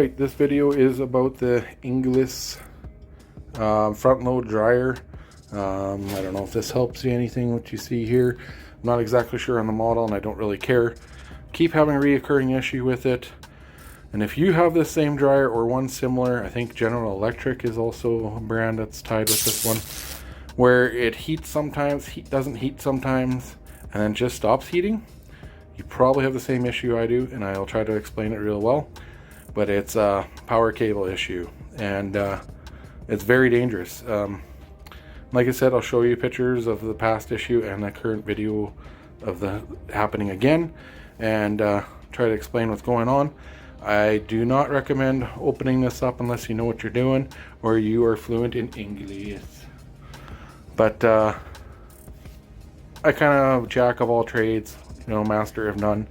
Alright, this video is about the Inglis front load dryer. I don't know if this helps you anything what you see here. I'm not exactly sure on the model and I don't really care. Keep having a reoccurring issue with it. And if you have this same dryer or one similar, I think General Electric is also a brand that's tied with this one, where it heats sometimes, doesn't heat sometimes, and then just stops heating. You probably have the same issue I do, and I'll try to explain it real well. But it's a power cable issue, and it's very dangerous. Like I said, I'll show you pictures of the past issue and the current video of the happening again, and try to explain what's going on. I do not recommend opening this up unless you know what you're doing or you are fluent in English. But I kind of jack of all trades, master of none.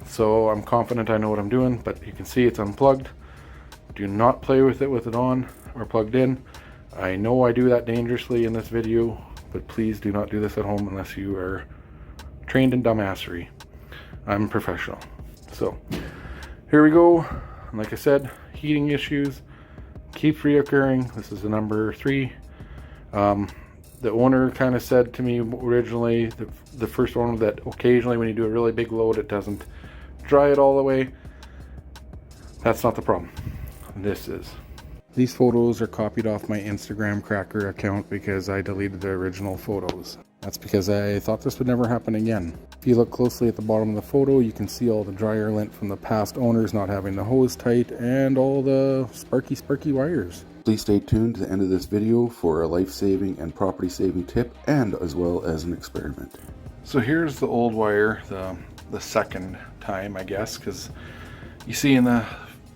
So I'm confident I know what I'm doing, but you can see it's unplugged. Do not play with it on or plugged in. I know I do that dangerously in this video, but please do not do this at home unless you are trained in dumbassery. I'm professional. So here we go. Like I said, heating issues keep reoccurring. This is the number 3. The owner kind of said to me originally, the first one, that occasionally when you do a really big load, it doesn't dry it all the way. That's not the problem. This is. These photos are copied off my Instagram Cracker account because I deleted the original photos. That's because I thought this would never happen again. If you look closely at the bottom of the photo, you can see all the dryer lint from the past owners not having the hose tight and all the sparky wires. Please stay tuned to the end of this video for a life-saving and property-saving tip, and as well as an experiment. So here's the old wire, the second time, I guess, because you see in the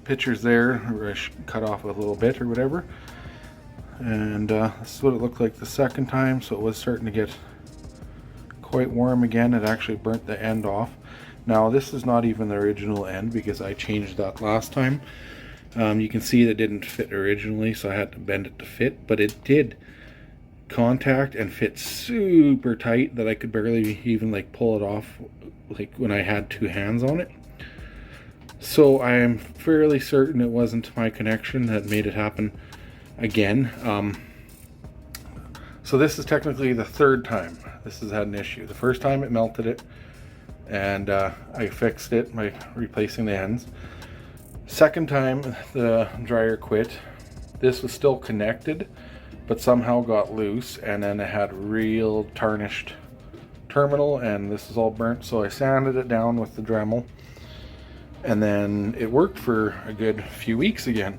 pictures there where I cut off a little bit or whatever. And this is what it looked like the second time, so it was starting to get quite warm again. It actually burnt the end off. Now this is not even the original end because I changed that last time. You can see that it didn't fit originally, so I had to bend it to fit, but it did contact and fit super tight that I could barely even pull it off when I had 2 hands on it. So I am fairly certain it wasn't my connection that made it happen again. So this is technically the 3rd time this has had an issue. The first time it melted it, and I fixed it by replacing the ends. Second time the dryer quit. This was still connected, but somehow got loose, and then it had real tarnished terminal, and this is all burnt. So I sanded it down with the Dremel, and then it worked for a good few weeks again.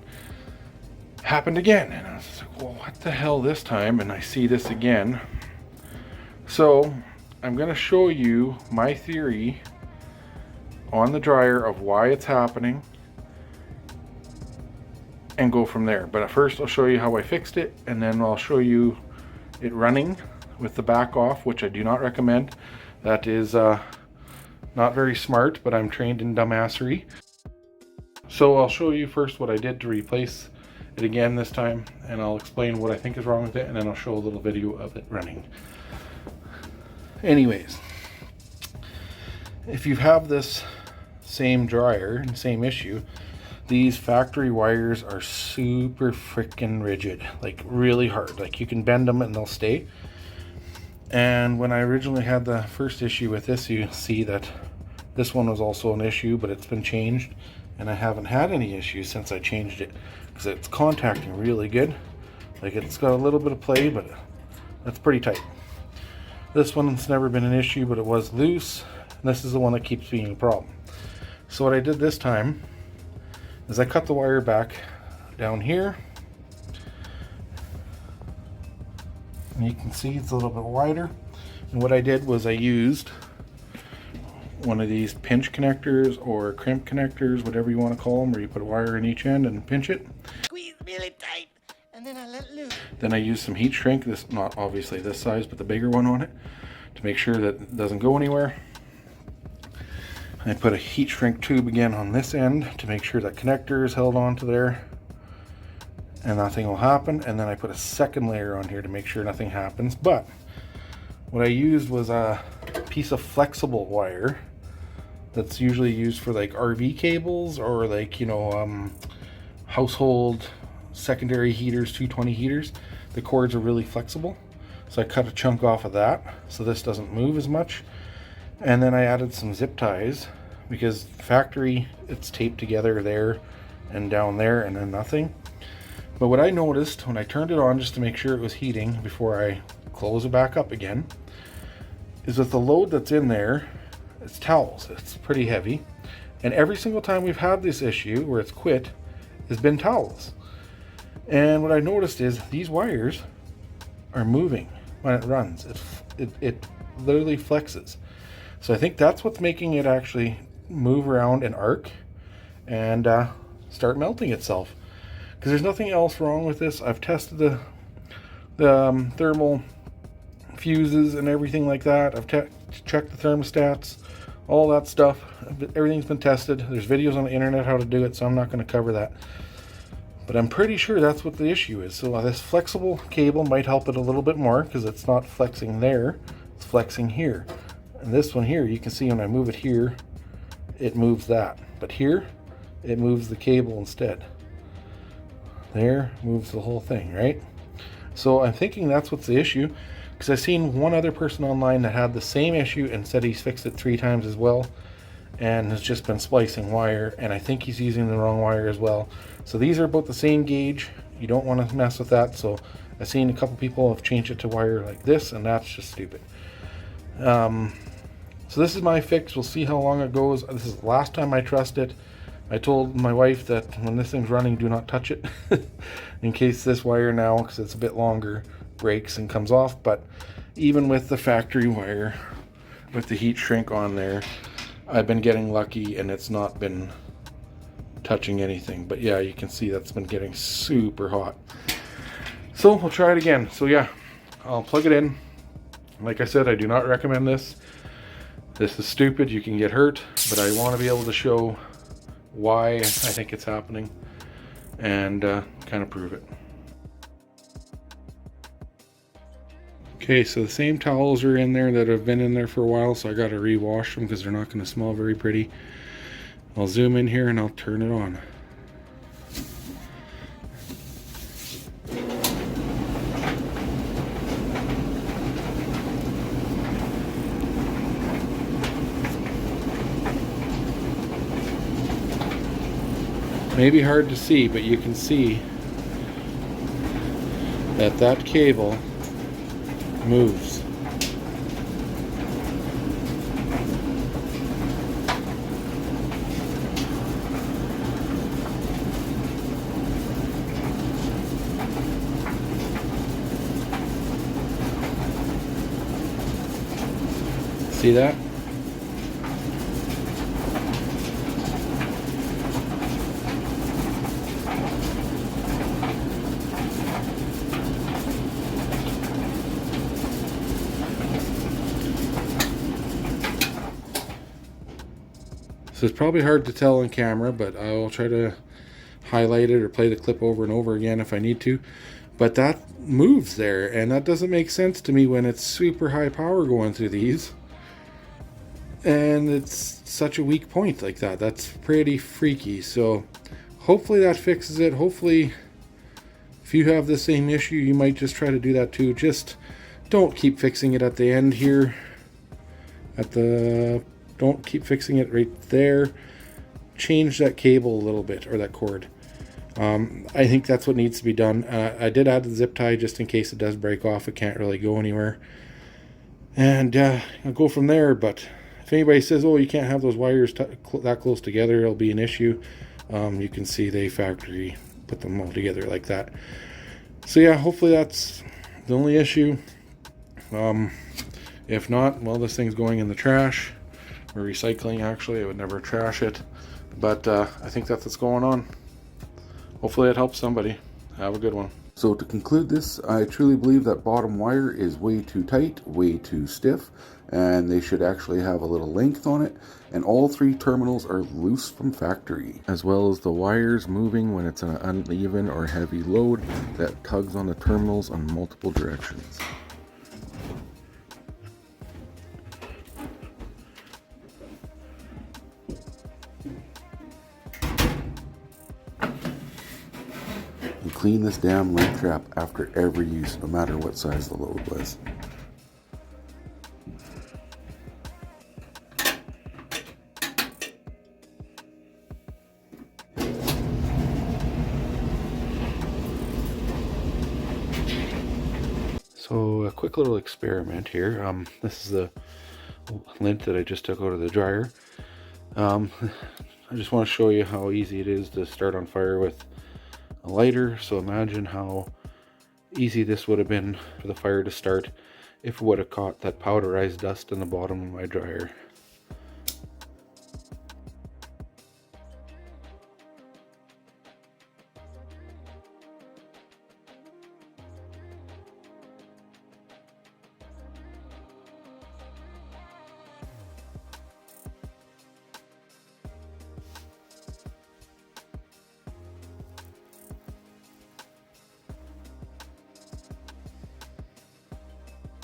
Happened again, and I was just like, well, what the hell this time? And I see this again. So I'm going to show you my theory on the dryer of why it's happening and go from there. But at first I'll show you how I fixed it, and then I'll show you it running with the back off, which I do not recommend. That is not very smart, but I'm trained in dumbassery. So I'll show you first what I did to replace it again this time, and I'll explain what I think is wrong with it, and then I'll show a little video of it running. Anyways, if you have this same dryer and same issue, these factory wires are super freaking rigid, really hard. You can bend them and they'll stay. And when I originally had the first issue with this, you see that this one was also an issue, but it's been changed, and I haven't had any issues since I changed it because it's contacting really good. It's got a little bit of play, but that's pretty tight. This one's never been an issue, but it was loose, and this is the one that keeps being a problem. So what I did this time is I cut the wire back down here, and you can see it's a little bit wider. And what I did was I used one of these pinch connectors or crimp connectors, whatever you want to call them, where you put a wire in each end and pinch it. Squeeze really tight, and then I let loose. Then I used some heat shrink, this not obviously this size, but the bigger one on it, to make sure that it doesn't go anywhere. I put a heat shrink tube again on this end to make sure that connector is held onto there and nothing will happen. And then I put a second layer on here to make sure nothing happens. But what I used was a piece of flexible wire that's usually used for like RV cables or like, you know, household secondary heaters, 220 heaters. The cords are really flexible. So I cut a chunk off of that so this doesn't move as much. And then I added some zip ties because factory, it's taped together there and down there and then nothing. But what I noticed when I turned it on just to make sure it was heating before I close it back up again is that the load that's in there, it's towels. It's pretty heavy. And every single time we've had this issue where it's quit, has been towels. And what I noticed is these wires are moving when it runs. It literally flexes. So I think that's what's making it actually move around and arc and start melting itself. Because there's nothing else wrong with this. I've tested the thermal fuses and everything like that. I've checked the thermostats, all that stuff. Everything's been tested. There's videos on the internet how to do it, so I'm not going to cover that. But I'm pretty sure that's what the issue is. So this flexible cable might help it a little bit more because it's not flexing there, it's flexing here. And this one here, you can see when I move it here, it moves that. But here, it moves the cable instead. There, moves the whole thing, right? So I'm thinking that's what's the issue, because I've seen one other person online that had the same issue and said he's fixed it 3 times as well and has just been splicing wire, and I think he's using the wrong wire as well. So these are about the same gauge. You don't want to mess with that. So I've seen a couple people have changed it to wire like this, and that's just stupid. So this is my fix. We'll see how long it goes. This is the last time I trust it. I told my wife that when this thing's running, do not touch it in case this wire now, because it's a bit longer, breaks and comes off. But even with the factory wire, with the heat shrink on there, I've been getting lucky and it's not been touching anything. But yeah, you can see that's been getting super hot. So we'll try it again. So yeah, I'll plug it in. Like I said, I do not recommend this. This is stupid. You can get hurt, but I want to be able to show why I think it's happening and kind of prove it. Okay, so the same towels are in there that have been in there for a while, so I got to rewash them because they're not going to smell very pretty. I'll zoom in here and I'll turn it on. Maybe hard to see, but you can see that that cable moves. See that? So it's probably hard to tell on camera, but I'll try to highlight it or play the clip over and over again if I need to. But that moves there, and that doesn't make sense to me when it's super high power going through these. And it's such a weak point like that. That's pretty freaky. So hopefully that fixes it. Hopefully if you have the same issue, you might just try to do that too. Just don't keep fixing it at the end here. Don't keep fixing it right there. Change that cable a little bit, or that cord. I think that's what needs to be done. I did add the zip tie just in case it does break off. It can't really go anywhere. And I'll go from there. But if anybody says, oh, you can't have those wires that close together, it'll be an issue. You can see they factory put them all together like that. So yeah, hopefully that's the only issue. If not, well, this thing's going in the trash. Or recycling, actually. I would never trash it. But I think that's what's going on. Hopefully it helps somebody. Have a good one. So to conclude this, I truly believe that bottom wire is way too tight, way too stiff, and they should actually have a little length on it. And all 3 terminals are loose from factory, as well as the wires moving when it's an uneven or heavy load that tugs on the terminals on multiple directions. clean this damn lint trap after every use, no matter what size the load was. So a quick little experiment here. This is the lint that I just took out of the dryer. I just want to show you how easy it is to start on fire with a lighter. So imagine how easy this would have been for the fire to start if it would have caught that powderized dust in the bottom of my dryer.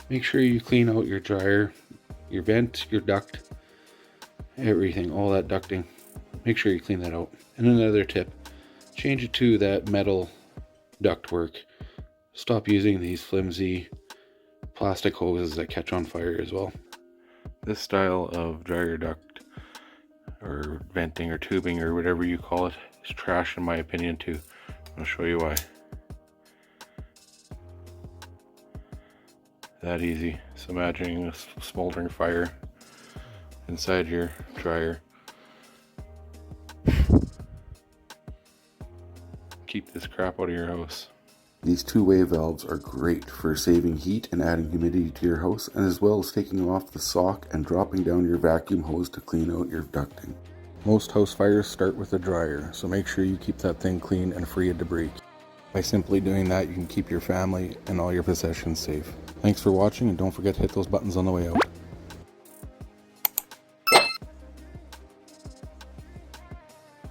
Make sure you clean out your dryer, your vent, your duct, everything, all that ducting. Make sure you clean that out. And another tip, change it to that metal ductwork. Stop using these flimsy plastic hoses that catch on fire as well. This style of dryer duct or venting or tubing or whatever you call it is trash in my opinion too. I'll show you why. That easy. So imagining a smoldering fire inside your dryer. Keep this crap out of your house. These two-way valves are great for saving heat and adding humidity to your house, and as well as taking off the sock and dropping down your vacuum hose to clean out your ducting. Most house fires start with a dryer, so make sure you keep that thing clean and free of debris. By simply doing that, you can keep your family and all your possessions safe. Thanks for watching, and don't forget to hit those buttons on the way out.